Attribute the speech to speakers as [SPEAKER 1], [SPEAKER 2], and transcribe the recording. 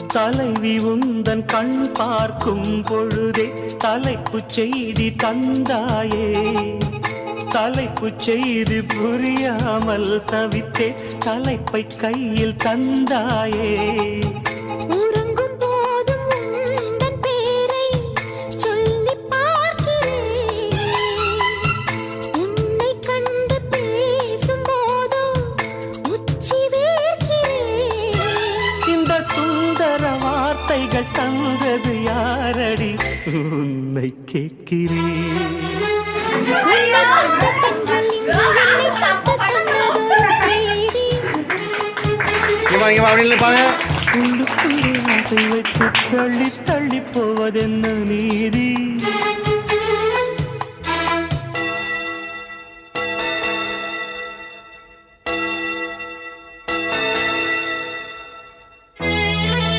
[SPEAKER 1] தலைவி உந்தன் கண் பார்க்கும் பொழுதே தலைப்புச் செய்தி தந்தாயே. தலைப்புச் செய்தி புரியாமல் தவித்தே தலைப்பை கையில் தந்தாயே.
[SPEAKER 2] உறங்கும் போதும் உந்தன் பேரை சொல்லிப் பார்க்கிறேன். உன்னை கண்டு பேசும் போதோ உச்சி வேர்க்கிறேன்.
[SPEAKER 1] இந்த சுந்தர வார்த்தைகள் தந்தது யாரடி உன்னை கேட்கிறேன். உள்ளுக்குள்ளே ஆசை வைத்து தள்ளி தள்ளி போவதென்ன நீதி?